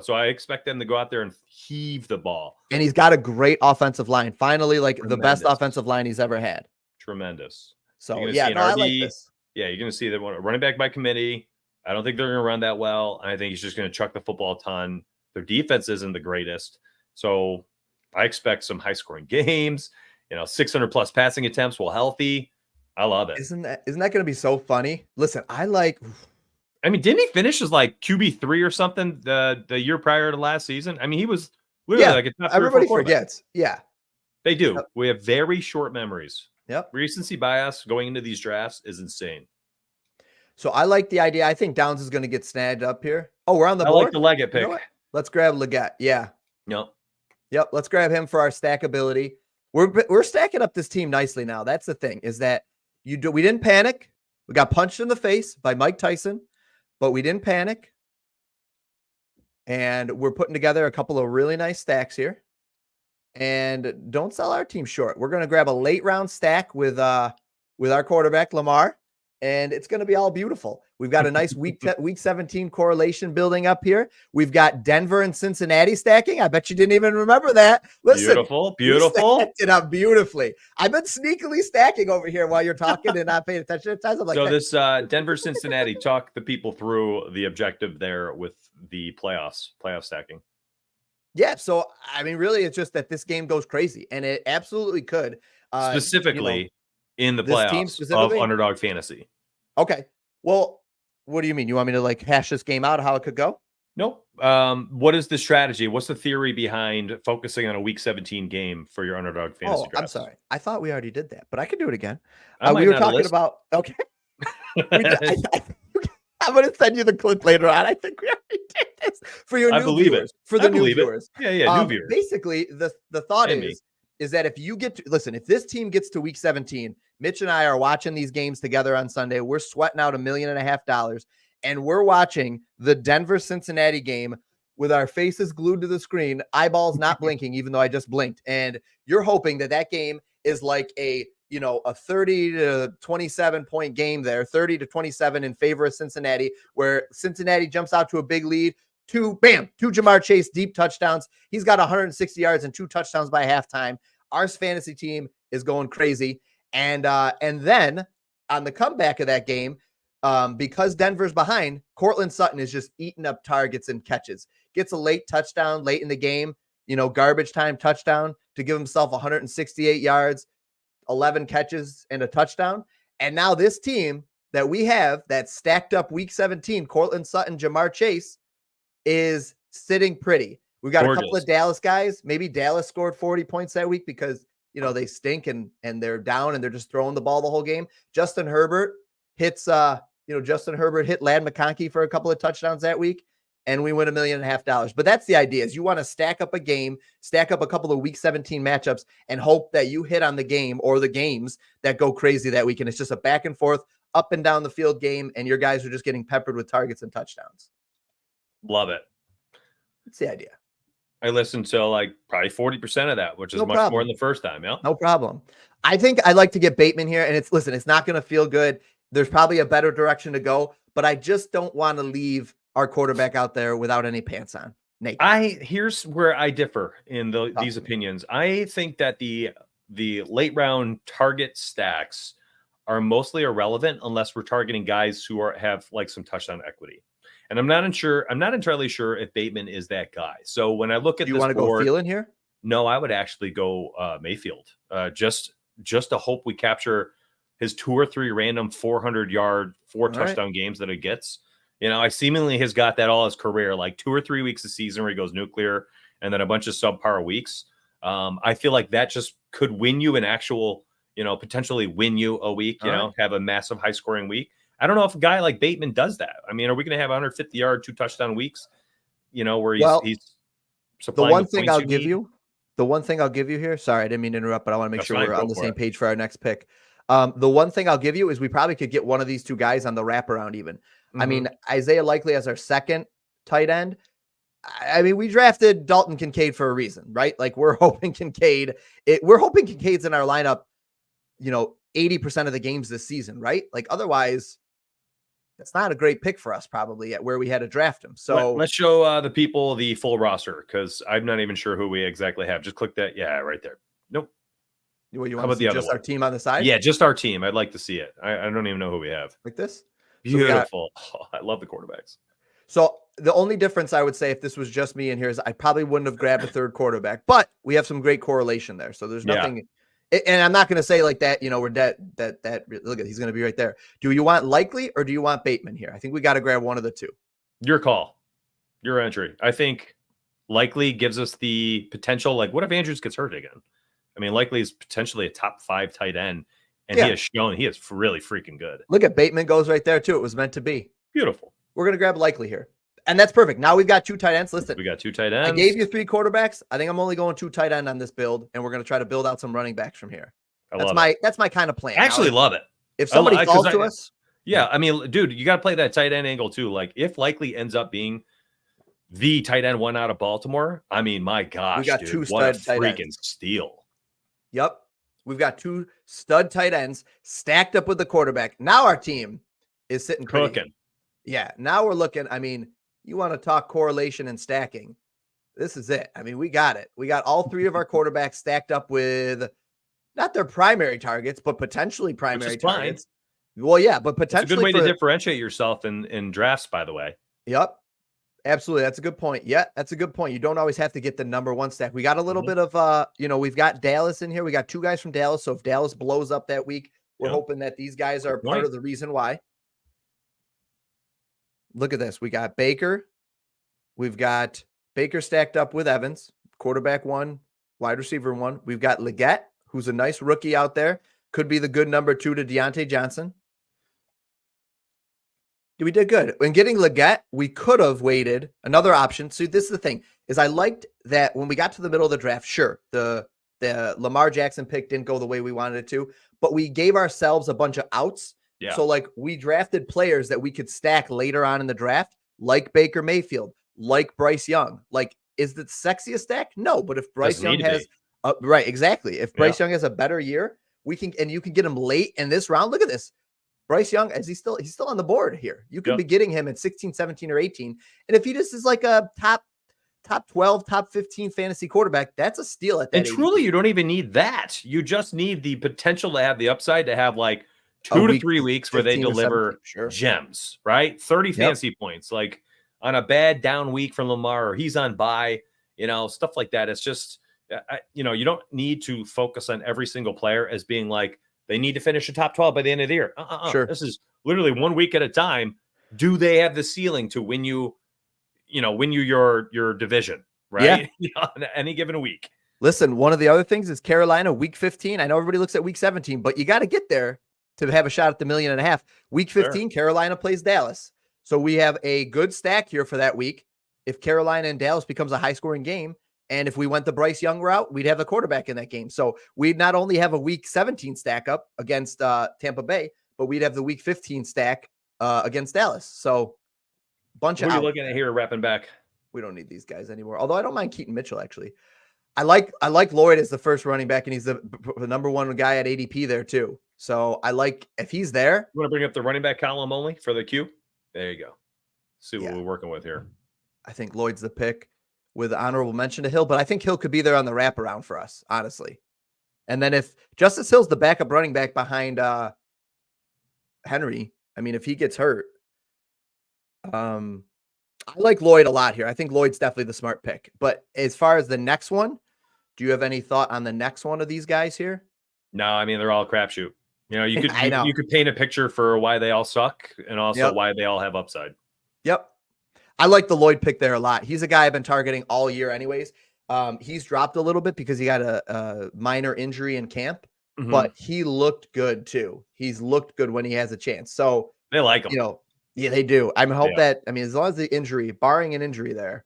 So I expect them to go out there and heave the ball. And he's got a great offensive line. Finally, like Tremendous. the best offensive line he's ever had. Tremendous. So yeah, no, I like this. Yeah, you're going to see that running back by committee. I don't think they're going to run that well. I think he's just going to chuck the football a ton. Their defense isn't the greatest. So I expect some high-scoring games. 600 plus passing attempts while healthy. I love it. Isn't that going to be so funny? Listen, didn't he finish as like QB3 or something the year prior to last season? I mean, he was literally like a top everybody forgets. Yeah, they do. Yep. We have very short memories. Yep. Recency bias going into these drafts is insane. So I like the idea. I think Downs is going to get snagged up here. Oh, we're on the board. I like the Leggett pick. Let's grab Leggett. Yeah. Yep. Let's grab him for our stackability. We're stacking up this team nicely now. That's the thing, is that we didn't panic. We got punched in the face by Mike Tyson, but we didn't panic. And we're putting together a couple of really nice stacks here. And don't sell our team short. We're going to grab a late round stack with our quarterback, Lamar. And it's going to be all beautiful. We've got a nice week 17 correlation building up here. We've got Denver and Cincinnati stacking. I bet you didn't even remember that. Listen, beautiful. Stacked it up beautifully. I've been sneakily stacking over here while you're talking and not paying attention. I'm like, so this Denver Cincinnati, talk the people through the objective there with the playoff stacking. Yeah. So really, it's just that this game goes crazy, and it absolutely could. Specifically. In the playoffs of Underdog Fantasy. Okay. Well, what do you mean? You want me to like hash this game out, how it could go? Nope. What is the strategy? What's the theory behind focusing on a Week 17 game for your Underdog Fantasy draft? I'm sorry. I thought we already did that, but I could do it again. We were talking about. Okay. I'm going to send you the clip later on. I think we already did this for your new viewers. For the new viewers. Yeah, new viewers. Basically, the thought is that if you get to listen, if this team gets to Week 17, Mitch and I are watching these games together on Sunday. We're sweating out $1.5 million, and we're watching the Denver Cincinnati game with our faces glued to the screen, eyeballs not blinking, even though I just blinked. And you're hoping that game is like a 30 to 27 point game there, 30 to 27 in favor of Cincinnati, where Cincinnati jumps out to a big lead. Two Jamar Chase deep touchdowns. He's got 160 yards and 2 touchdowns by halftime. Our fantasy team is going crazy. And then on the comeback of that game, because Denver's behind, Cortland Sutton is just eating up targets and catches. Gets a late touchdown late in the game, garbage time touchdown to give himself 168 yards, 11 catches, and a touchdown. And now this team that we have that stacked up Week 17, Cortland Sutton, Jamar Chase, is sitting pretty. We got a couple of Dallas guys. Maybe Dallas scored 40 points that week because they stink and they're down and they're just throwing the ball the whole game. Justin Herbert hits Justin Herbert hit Ladd McConkey for a couple of touchdowns that week, and we win $1.5 million. But that's the idea, is you want to stack up a game, stack up a couple of Week 17 matchups, and hope that you hit on the game or the games that go crazy that week. And it's just a back and forth, up and down the field game, and your guys are just getting peppered with targets and touchdowns. Love it. That's the idea. I listened to like probably 40% of that, which is much more than the first time. Yeah, no problem. I think I'd like to get Bateman here, and it's not going to feel good. There's probably a better direction to go, but I just don't want to leave our quarterback out there without any pants on. Nate, here's where I differ in these opinions. I think that the late round target stacks are mostly irrelevant unless we're targeting guys who have like some touchdown equity. And I'm not entirely sure if Bateman is that guy. So when I look at you want to go Thielen here? No, I would actually go Mayfield. Just to hope we capture his 2 or 3 random 400-yard, 4 touchdown games that he gets. I seemingly has got that all his career, like 2 or 3 weeks a season where he goes nuclear, and then a bunch of subpar weeks. I feel like that just could win you an actual, potentially win you a week. Have a massive high scoring week. I don't know if a guy like Bateman does that. I mean, are we going to have 150-yard, 2 touchdown weeks? Where he's supplying the one thing I'll give you. The one thing I'll give you here. Sorry, I didn't mean to interrupt, but I want to make sure we're on the same page for our next pick. The one thing I'll give you is we probably could get one of these 2 guys on the wraparound even. Mm-hmm. I mean, Isaiah Likely as our second tight end. I mean, we drafted Dalton Kincaid for a reason, right? Like we're hoping Kincaid's in our lineup, 80% of the games this season, right? Like otherwise, that's not a great pick for us probably at where we had to draft him. So let's show the people the full roster because I'm not even sure who we exactly have. Just click that. Yeah, right there. Nope. What, you How want about to see the other just one? our team on the side? Yeah, just our team. I'd like to see it. I don't even know who we have. Like this? Beautiful. I love the quarterbacks. So the only difference I would say if this was just me in here is I probably wouldn't have grabbed a third quarterback, but we have some great correlation there. So there's nothing, and I'm not going to say like that, we're that look at, he's going to be right there. Do you want Likely or do you want Bateman here? I think we got to grab one of the two. Your call, your entry. I think Likely gives us the potential. Like, what if Andrews gets hurt again? I mean, Likely is potentially a top 5 tight end, and he has shown he is really freaking good. Look at Bateman goes right there too. It was meant to be. Beautiful. We're going to grab Likely here. And that's perfect. Now we've got 2 tight ends. Listen, we got 2 tight ends. I gave you 3 quarterbacks. I think I'm only going 2 tight end on this build, and we're going to try to build out some running backs from here. That's my kind of plan. I actually love it. If somebody falls to us. Yeah, I mean, dude, you got to play that tight end angle too. Like if Likely ends up being the tight end one out of Baltimore, I mean, my gosh, we got dude, 2 what stud a freaking steal. Yep. We've got 2 stud tight ends stacked up with the quarterback. Now our team is sitting cooking. Yeah. Now we're looking. I mean, you want to talk correlation and stacking. This is it. I mean, we got it. We got all 3 of our quarterbacks stacked up with not their primary targets, but potentially primary targets. Fine. Well, yeah, but potentially. It's a good way to differentiate yourself in drafts, by the way. Yep. Absolutely. That's a good point. Yeah, that's a good point. You don't always have to get the number 1 stack. We got a little bit of, we've got Dallas in here. We got 2 guys from Dallas. So if Dallas blows up that week, we're hoping that these guys are part of the reason why. Look at this. We got Baker. We've got Baker stacked up with Evans, quarterback 1, wide receiver 1. We've got Leggett, who's a nice rookie out there. Could be the good number 2 to Deontay Johnson. We did good. When getting Leggett, we could have waited. Another option. So this is the thing, is I liked that when we got to the middle of the draft, sure, the Lamar Jackson pick didn't go the way we wanted it to, but we gave ourselves a bunch of outs. Yeah. So like we drafted players that we could stack later on in the draft, like Baker Mayfield, like Bryce Young. Like, is the sexiest stack? No, but if Bryce Young has right, exactly. If Bryce Young has a better year, we can, and you can get him late in this round. Look at this. Bryce Young, he's still on the board here. You could be getting him at 16, 17, or 18. And if he just is like a top 12, top 15 fantasy quarterback, that's a steal at that. And truly, you don't even need that. You just need the potential to have the upside to have like 2 to 3 weeks where they deliver gems, right? 30 fantasy points, like on a bad down week from Lamar, or he's on bye, stuff like that. It's just, you don't need to focus on every single player as being like, they need to finish the top 12 by the end of the year. Sure. This is literally 1 week at a time. Do they have the ceiling to win you your division, right? Yeah. Any given week. Listen, one of the other things is Carolina, week 15. I know everybody looks at week 17, but you got to get there to have a shot at the $1.5 million. Week 15, Carolina plays Dallas. So we have a good stack here for that week. If Carolina and Dallas becomes a high-scoring game, and if we went the Bryce Young route, we'd have a quarterback in that game. So we'd not only have a week 17 stack up against Tampa Bay, but we'd have the week 15 stack against Dallas. So bunch of. What are you looking at here, wrapping back? We don't need these guys anymore. Although I don't mind Keaton Mitchell, actually. I like Lloyd as the first running back, and he's the number 1 guy at ADP there too. So I like if he's there. You want to bring up the running back column only for the queue? There you go. See what we're working with here. I think Lloyd's the pick with honorable mention to Hill, but I think Hill could be there on the wraparound for us, honestly. And then if Justice Hill's the backup running back behind Henry, I mean, if he gets hurt, I like Lloyd a lot here. I think Lloyd's definitely the smart pick. But as far as the next one, do you have any thought on the next one of these guys here? No, I mean, they're all crapshoot. You could you could paint a picture for why they all suck and also why they all have upside. Yep. I like the Lloyd pick there a lot. He's a guy I've been targeting all year anyways. He's dropped a little bit because he got a minor injury in camp, but he looked good too. He's looked good when he has a chance. So they like him. Yeah, they do. I hope that, as long as the injury, barring an injury there,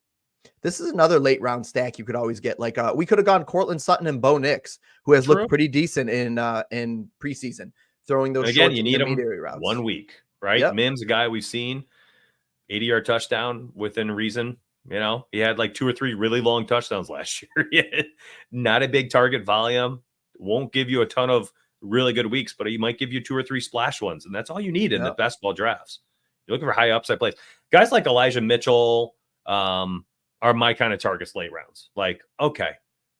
this is another late round stack you could always get. Like we could have gone Cortland Sutton and Bo Nix, who has looked pretty decent in preseason, throwing those again, you need intermediary routes. 1 week, right? Yep. Mims, a guy we've seen 80-yard touchdown within reason You know, he had like 2 or 3 really long touchdowns last year. Not a big target volume. Won't give you a ton of really good weeks, but he might give you 2 or 3 splash ones. And that's all you need in the best ball drafts. You're looking for high upside plays. Guys like Elijah Mitchell are my kind of targets late rounds. Like, okay,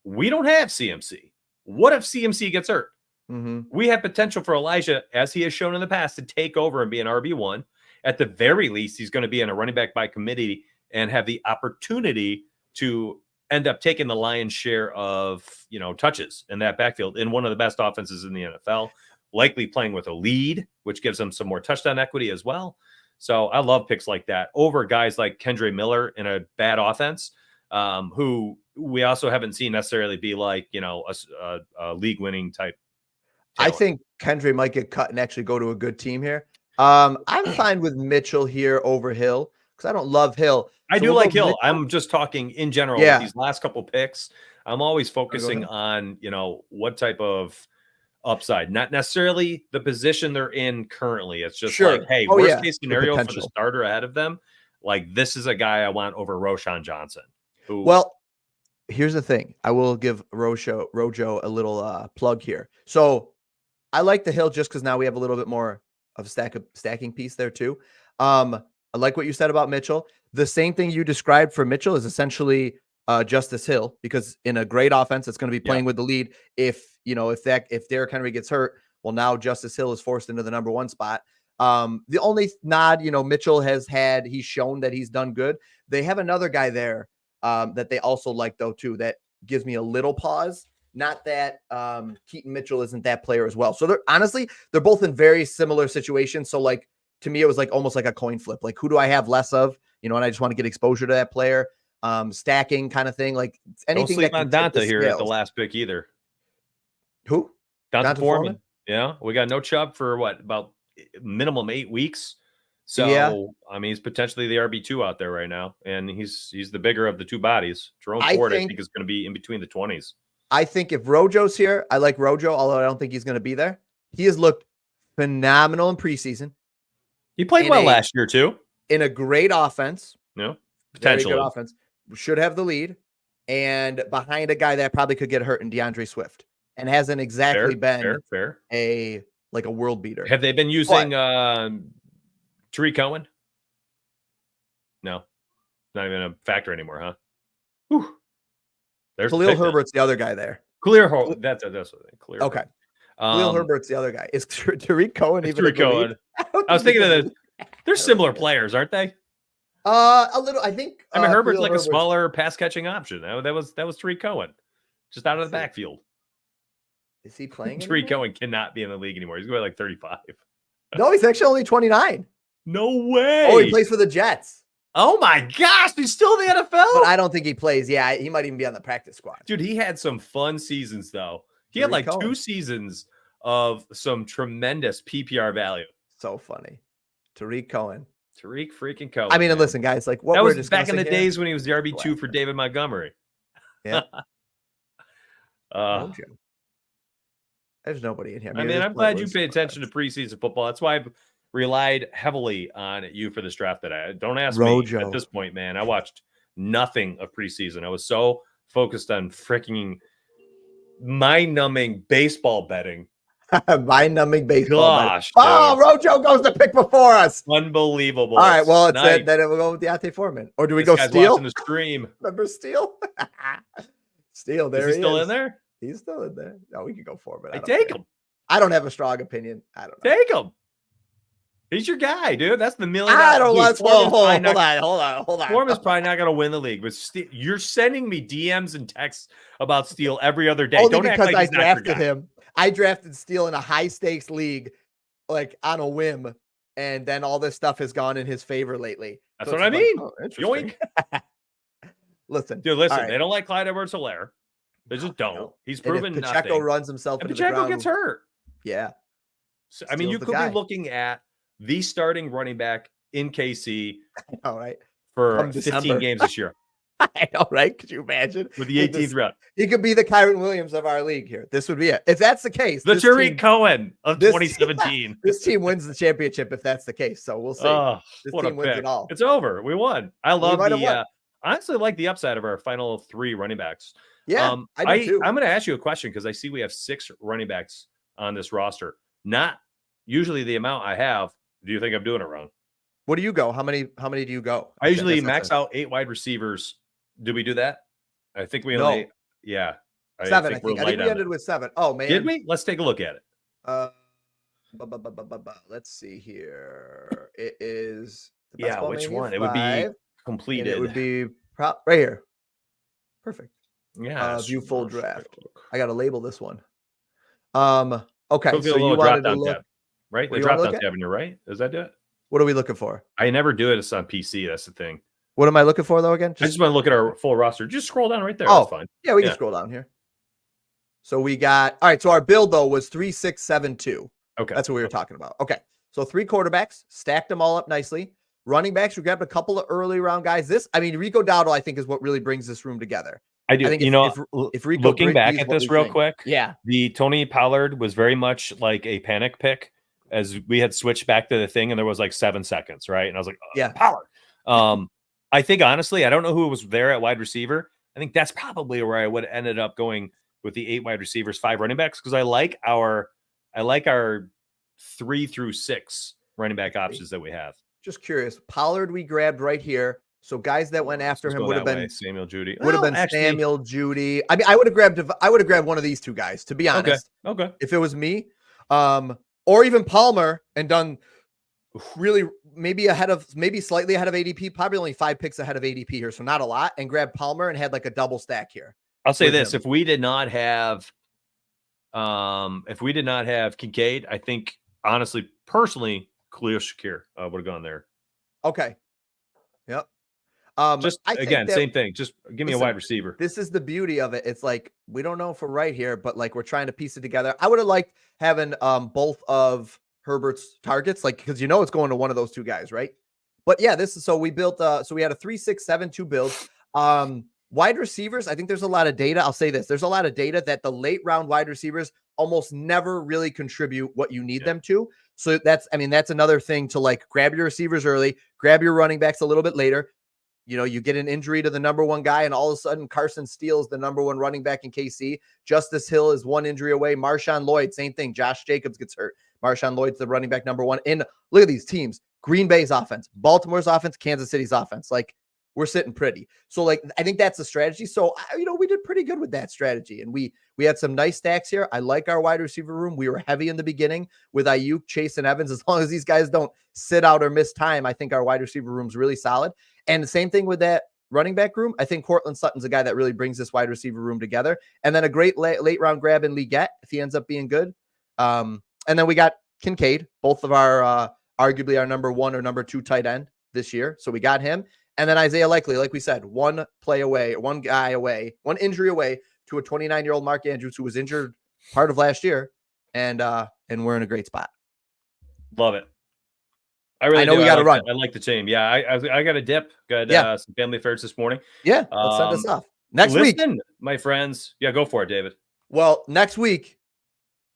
we don't have CMC. What if CMC gets hurt? We have potential for Elijah, as he has shown in the past, to take over and be an RB1. At the very least, he's going to be in a running back by committee and have the opportunity to end up taking the lion's share of, touches in that backfield in one of the best offenses in the NFL, likely playing with a lead, which gives them some more touchdown equity as well. So I love picks like that over guys like Kendre Miller in a bad offense, who we also haven't seen necessarily be like, a league winning type talent. I think Kendre might get cut and actually go to a good team here. I'm fine with Mitchell here over Hill because I don't love Hill. I do like Hill. Mitchell. I'm just talking in general with these last couple picks. I'm always focusing on, what type of upside, not necessarily the position they're in currently. It's just like, hey, worst case scenario for the starter ahead of them. Like, this is a guy I want over Roschon Johnson. Well, here's the thing. I will give Rojo a little plug here. So I like the Hill just because now we have a little bit more of a stacking piece there too. I like what you said about Mitchell. The same thing you described for Mitchell is essentially Justice Hill, because in a great offense, it's going to be playing with the lead. If Derrick Henry gets hurt, well, now Justice Hill is forced into the number 1 spot. The only nod, Mitchell he's shown that he's done good. They have another guy there that they also like though too, that gives me a little pause. Not that Keaton Mitchell isn't that player as well. So they're both in very similar situations. So like, to me, it was like almost like a coin flip. Like, who do I have less of? And I just want to get exposure to that player. Stacking kind of thing. Like anything. Don't sleep on Donta here at the last pick either. Who? Donta Foreman. Yeah. We got no Chubb for about minimum 8 weeks. So, I mean, he's potentially the RB2 out there right now. And he's the bigger of the 2 bodies. Jerome Ford, I think, is going to be in between the 20s. I think if Rojo's here, I like Rojo, although I don't think he's going to be there. He has looked phenomenal in preseason. He played well last year, too. In a great offense. No, potentially. Very good offense. Should have the lead. And behind a guy that probably could get hurt in DeAndre Swift. And hasn't exactly been a world beater. Have they been using Tariq Cohen? No. Not even a factor anymore, huh? Whew. There's Khalil Herbert's the other guy there. That's what Khalil. Okay. Khalil Herbert's the other guy. Is Tariq Cohen even Tariq Cohen? I was thinking of they're similar players, aren't they? A little. I think. I mean, Herbert's like a smaller pass catching option. That was Tariq Cohen, just out of the backfield. Is he playing? Tariq Cohen cannot be in the league anymore. He's going like 35. No, he's actually only 29. No way. Oh, he plays for the Jets. Oh my gosh, he's still in the NFL. But I don't think he plays. Yeah, he might even be on the practice squad. Dude, he had some fun seasons though. He had like 2 seasons of some tremendous PPR value. So funny. Tariq Cohen. Tariq freaking Cohen. I mean, and listen, guys, like what that was back in the days when he was the RB2 for David Montgomery. Yeah. There's nobody in here. I mean, I'm glad you pay attention to preseason football. That's why I've relied heavily on you for this draft today. Don't ask me at this point, man. I watched nothing of preseason. I was so focused on freaking mind-numbing baseball betting. Mind-numbing baseball betting. Gosh. Oh, Rojo goes to pick before us. Unbelievable. All right, well, then it will go with Deontay Foreman. Or do we go Steele? Watching the stream. Remember Steele? Steele, there he is. Still in there? He's still in there. No, we could go Foreman. I take him. I don't have a strong opinion. I don't know. Take him. He's your guy, dude. That's the $1 million. I don't want. Hold on. Foreman's probably not going to win the league, but you're sending me DMs and texts about Steele every other day. Only don't because act like I drafted him. I drafted Steele in a high stakes league, like on a whim, and then all this stuff has gone in his favor lately. That's what I mean. Yoink. Listen, dude. Listen, they don't like Clyde Edwards-Helaire. They just don't. He's proven nothing. Pacheco runs himself into the ground. Pacheco gets hurt. Yeah. So, I mean, you could be looking at the starting running back in KC. All right. For 15 games this year. I know, right? Could you imagine? With the 18th round. He could be the Kyron Williams of our league here. This would be it. If that's the case. The Tariq Cohen of 2017. This team wins the championship if that's the case. So we'll see. Oh, this what team a wins pick. it all. It's over. We won. I love honestly like the upside of our final 3 running backs. Yeah, I do too. I'm going to ask you a question because I see we have 6 running backs on this roster. Not usually the amount I have. Do you think I'm doing it wrong? What do you go? How many do you go? I usually max out 8 wide receivers. Did we do that? I think we only, no. yeah. 7, I think. I think we ended with 7. Oh, man. Did we? Let's take a look at it. Let's see here. It is the best Ball Mania one? 5, it would be completed. It would be right here. Perfect. Yeah. View full draft. I got to label this one. Okay. So you wanted to look, tab, right? The drop down tab on your right. Does that do it? What are we looking for? I never do it. It's on PC. That's the thing. What am I looking for though? Again, I just want to look at our full roster. Just scroll down right there. Oh, that's fine. Yeah, we can scroll down here. So we got, all right. So our build though was 3-6-7-2. Okay. That's what we were talking about. Okay. So 3 quarterbacks, stacked them all up nicely. Running backs, we grabbed a couple of early round guys. Rico Dowdle, I think, is what really brings this room together. I do. Think if Rico, looking back at this real quick, yeah, the Tony Pollard was very much like a panic pick as we had switched back to the thing and there was like 7 seconds, right? And I was like, yeah, Pollard. I think honestly, I don't know who was there at wide receiver. I think that's probably where I would have ended up going with the 8 wide receivers, 5 running backs, because I like our 3 through 6 running back options that we have. Just curious. Pollard we grabbed right here. So guys that went after him would have been Samuel Judy. Samuel Judy. I mean, I would have grabbed one of these 2 guys, to be honest. Okay. If it was me, or even Palmer and done really maybe slightly ahead of ADP, probably only 5 picks ahead of ADP here, so not a lot, and grabbed Palmer and had like a double stack here. I'll say this: if we did not have Kincaid, I think honestly, personally, Khalil Shakir would have gone there. Okay. Yep. Same thing. Just give me a wide receiver. This is the beauty of it. It's like, we don't know if we're right here, but like we're trying to piece it together. I would have liked having both of Herbert's targets, like, because it's going to one of those 2 guys, right? But yeah, we built so we had a 3-6-7-2 build. Wide receivers, I think there's a lot of data. I'll say this. There's a lot of data that the late round wide receivers almost never really contribute what you need them to. So that's another thing to like grab your receivers early, grab your running backs a little bit later. You get an injury to the number 1 guy, and all of a sudden Carson Steele's the number 1 running back in KC. Justice Hill is 1 injury away. Marshawn Lloyd, same thing. Josh Jacobs gets hurt. Marshawn Lloyd's the running back number 1. And look at these teams. Green Bay's offense, Baltimore's offense, Kansas City's offense. Like, we're sitting pretty. So like, I think that's the strategy. So, we did pretty good with that strategy. And we had some nice stacks here. I like our wide receiver room. We were heavy in the beginning with Ayuk, Chase, and Evans. As long as these guys don't sit out or miss time, I think our wide receiver room's really solid. And the same thing with that running back room. I think Cortland Sutton's a guy that really brings this wide receiver room together. And then a great late round grab in Leggett if he ends up being good. And then we got Kincaid, both of our arguably our number 1 or number 2 tight end this year. So we got him. And then Isaiah Likely, like we said, 1 guy away, 1 injury away to a 29-year-old Mark Andrews who was injured part of last year. And we're in a great spot. Love it. I know we got to run. I like the team. Yeah, I got a dip. Got some family affairs this morning. Yeah, let's send us off. Next week, my friends. Yeah, go for it, David. Well, next week,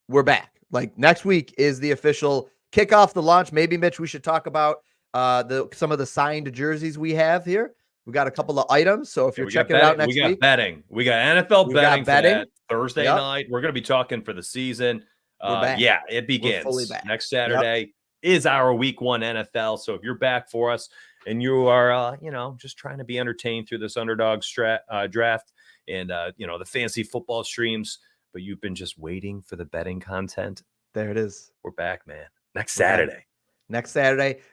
we're back. Like, next week is the official kickoff, the launch. Maybe, Mitch, we should talk about some of the signed jerseys we have here. We got a couple of items. So if you're checking it out next week. We got betting. We got NFL betting for that Thursday night. We're going to be talking for the season. Yeah, it begins. We're fully back. Next Saturday is our week 1 NFL. So if you're back for us and you are, just trying to be entertained through this underdog draft and, the fantasy football streams, but you've been just waiting for the betting content. There it is. We're back, man. Next Saturday.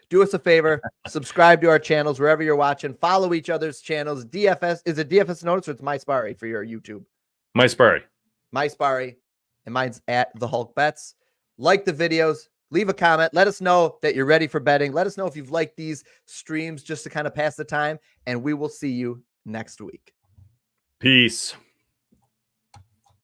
Do us a favor, subscribe to our channels wherever you're watching, follow each other's channels. DFS, is it DFSnDonuts or it's MySparry for your YouTube? MySparry, and mine's at the HulkBets. Like the videos, leave a comment, let us know that you're ready for betting. Let us know if you've liked these streams just to kind of pass the time, and we will see you next week. Peace.